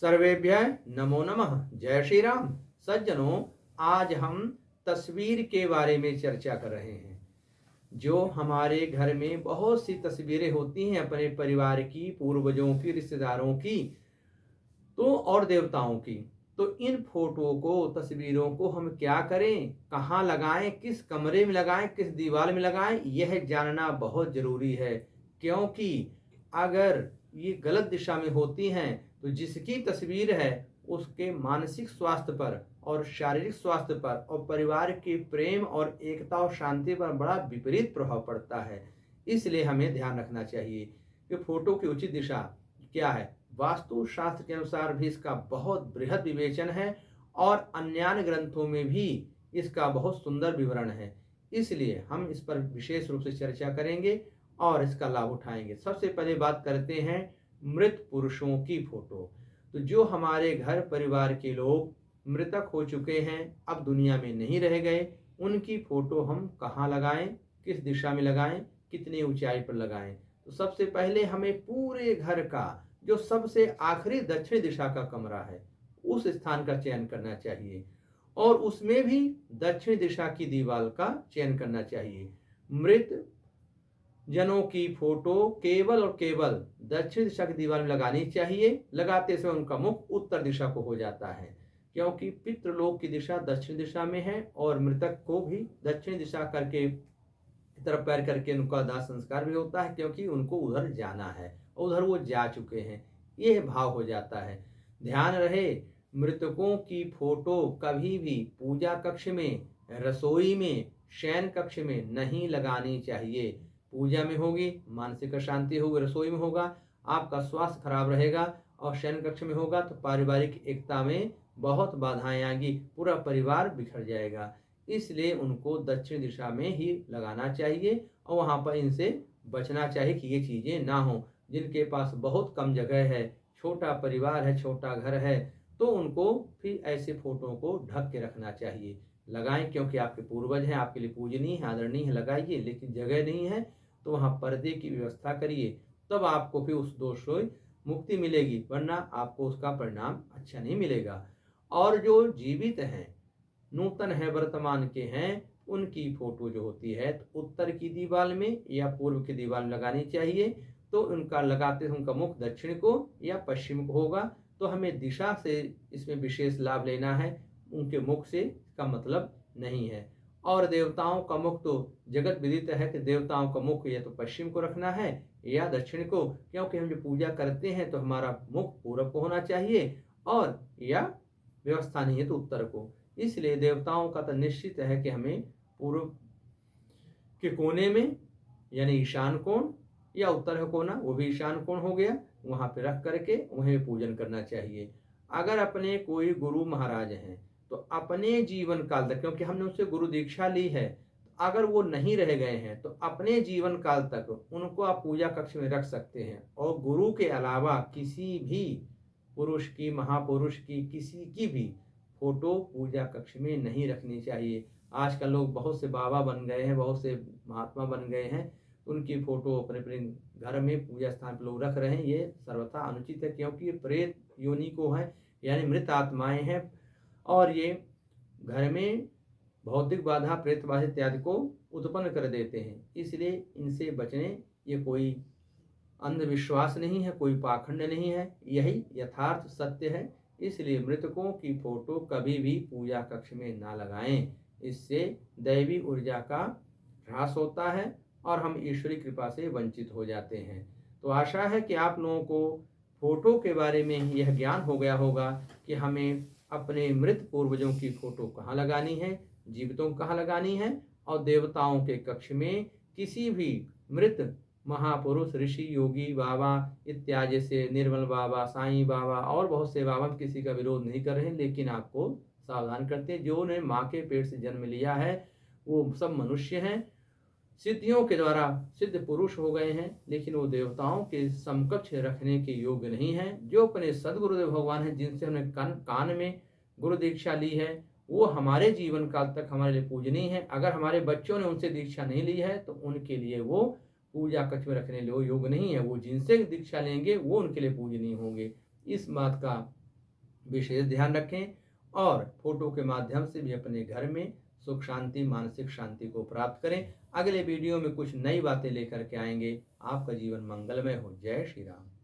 सर्वेभ्यः नमो नमः। जय श्री राम। सज्जनों, आज हम तस्वीर के बारे में चर्चा कर रहे हैं। जो हमारे घर में बहुत सी तस्वीरें होती हैं अपने परिवार की, पूर्वजों की, रिश्तेदारों की तो और देवताओं की। तो इन फोटो को, तस्वीरों को हम क्या करें, कहाँ लगाएं, किस कमरे में लगाएं, किस दीवार में लगाएं, यह जानना बहुत जरूरी है। क्योंकि अगर ये गलत दिशा में होती हैं तो जिसकी तस्वीर है उसके मानसिक स्वास्थ्य पर और शारीरिक स्वास्थ्य पर और परिवार के प्रेम और एकता और शांति पर बड़ा विपरीत प्रभाव पड़ता है। इसलिए हमें ध्यान रखना चाहिए कि फोटो की उचित दिशा क्या है। वास्तु शास्त्र के अनुसार भी इसका बहुत बृहद विवेचन है और अन्य ग्रंथों में भी इसका बहुत सुंदर विवरण है। इसलिए हम इस पर विशेष रूप से चर्चा करेंगे और इसका लाभ उठाएंगे। सबसे पहले बात करते हैं मृत पुरुषों की फोटो। तो जो हमारे घर परिवार के लोग मृतक हो चुके हैं, अब दुनिया में नहीं रह गए, उनकी फोटो हम कहाँ लगाएं, किस दिशा में लगाएं, कितनी ऊंचाई पर लगाएं। तो सबसे पहले हमें पूरे घर का जो सबसे आखिरी दक्षिण दिशा का कमरा है उस स्थान का चयन करना चाहिए और उसमें भी दक्षिण दिशा की दीवार का चयन करना चाहिए। मृत जनों की फोटो केवल और केवल दक्षिण दिशा की दीवार में लगानी चाहिए। लगाते समय उनका मुख उत्तर दिशा को हो जाता है, क्योंकि पितृलोक की दिशा दक्षिण दिशा में है और मृतक को भी दक्षिण दिशा करके तरफ पैर करके उनका दाह संस्कार भी होता है, क्योंकि उनको उधर जाना है, उधर वो जा चुके हैं, यह भाव हो जाता है। ध्यान रहे, मृतकों की फोटो कभी भी पूजा कक्ष में, रसोई में, शयन कक्ष में नहीं लगानी चाहिए। पूजा में होगी मानसिक अशांति होगी, रसोई में होगा आपका स्वास्थ्य खराब रहेगा और शयन कक्ष में होगा तो पारिवारिक एकता में बहुत बाधाएं आएंगी, पूरा परिवार बिखर जाएगा। इसलिए उनको दक्षिण दिशा में ही लगाना चाहिए और वहाँ पर इनसे बचना चाहिए कि ये चीज़ें ना हो। जिनके पास बहुत कम जगह है, छोटा परिवार है, छोटा घर है, तो उनको फिर ऐसे फोटो को ढक के रखना चाहिए। लगाएं क्योंकि आपके पूर्वज हैं, आपके लिए पूजनीय है, आदरणीय है, लगाइए। लेकिन जगह नहीं है तो वहाँ पर्दे की व्यवस्था करिए, तब आपको फिर उस दोष से मुक्ति मिलेगी, वरना आपको उसका परिणाम अच्छा नहीं मिलेगा। और जो जीवित हैं, नूतन है, वर्तमान के हैं, उनकी फोटो जो होती है तो उत्तर की दीवार में या पूर्व की दीवार में लगानी चाहिए। तो उनका लगाते उनका मुख दक्षिण को या पश्चिम को होगा, तो हमें दिशा से इसमें विशेष लाभ लेना है, उनके मुख से का मतलब नहीं है। और देवताओं का मुख तो जगत विदित है कि देवताओं का मुख या तो पश्चिम को रखना है या दक्षिण को, क्योंकि हम जो पूजा करते हैं तो हमारा मुख पूरब को होना चाहिए और या व्यवस्था नहीं है तो उत्तर को। इसलिए देवताओं का तो निश्चित है कि हमें पूर्व के कोने में यानी ईशान कोण या उत्तर का कोना, वो भी ईशान कोण हो गया, वहां पे रख करके वहीं पूजन करना चाहिए। अगर अपने कोई गुरु महाराज हैं तो अपने जीवन काल तक, क्योंकि हमने उससे गुरु दीक्षा ली है, अगर वो नहीं रह गए हैं तो अपने जीवन काल तक उनको आप पूजा कक्ष में रख सकते हैं। और गुरु के अलावा किसी भी पुरुष की, महापुरुष की, किसी की भी फोटो पूजा कक्ष में नहीं रखनी चाहिए। आजकल लोग बहुत से बाबा बन गए हैं, बहुत से महात्मा बन गए हैं, उनकी फोटो अपने अपने घर में पूजा स्थान पर लोग रख रहे हैं। ये सर्वथा अनुचित है, क्योंकि ये प्रेत योनि को है, यानी मृत आत्माएं हैं और ये घर में भौतिक बाधा, प्रेत बाधा इत्यादि को उत्पन्न कर देते हैं। इसलिए इनसे बचने, ये कोई अंधविश्वास नहीं है, कोई पाखंड नहीं है, यही यथार्थ सत्य है। इसलिए मृतकों की फोटो कभी भी पूजा कक्ष में ना लगाएं, इससे दैवी ऊर्जा का ह्रास होता है और हम ईश्वरीय कृपा से वंचित हो जाते हैं। तो आशा है कि आप लोगों को फोटो के बारे में यह ज्ञान हो गया होगा कि हमें अपने मृत पूर्वजों की फोटो कहाँ लगानी है, जीवितों को कहाँ लगानी है, और देवताओं के कक्ष में किसी भी मृत महापुरुष, ऋषि, योगी, बाबा इत्यादि से, निर्मल बाबा, साईं बाबा और बहुत से बाबा, हम किसी का विरोध नहीं कर रहे हैं, लेकिन आपको सावधान करते हैं। जो ने माँ के पेट से जन्म लिया है वो सब मनुष्य हैं, सिद्धियों के द्वारा सिद्ध पुरुष हो गए हैं, लेकिन वो देवताओं के समकक्ष रखने के योग्य नहीं है। जो अपने सदगुरुदेव भगवान हैं, जिनसे हमने कान में गुरु दीक्षा ली है, वो हमारे जीवन काल तक हमारे लिए पूजनीय है। अगर हमारे बच्चों ने उनसे दीक्षा नहीं ली है तो उनके लिए वो पूजा कक्ष में रखने लिए योग्य नहीं है। वो जिनसे दीक्षा लेंगे वो उनके लिए पूजनीय होंगे। इस बात का विशेष ध्यान रखें और फोटो के माध्यम से भी अपने घर में सुख शांति, मानसिक शांति को प्राप्त करें। अगले वीडियो में कुछ नई बातें लेकर के आएंगे। आपका जीवन मंगलमय हो। जय श्री राम।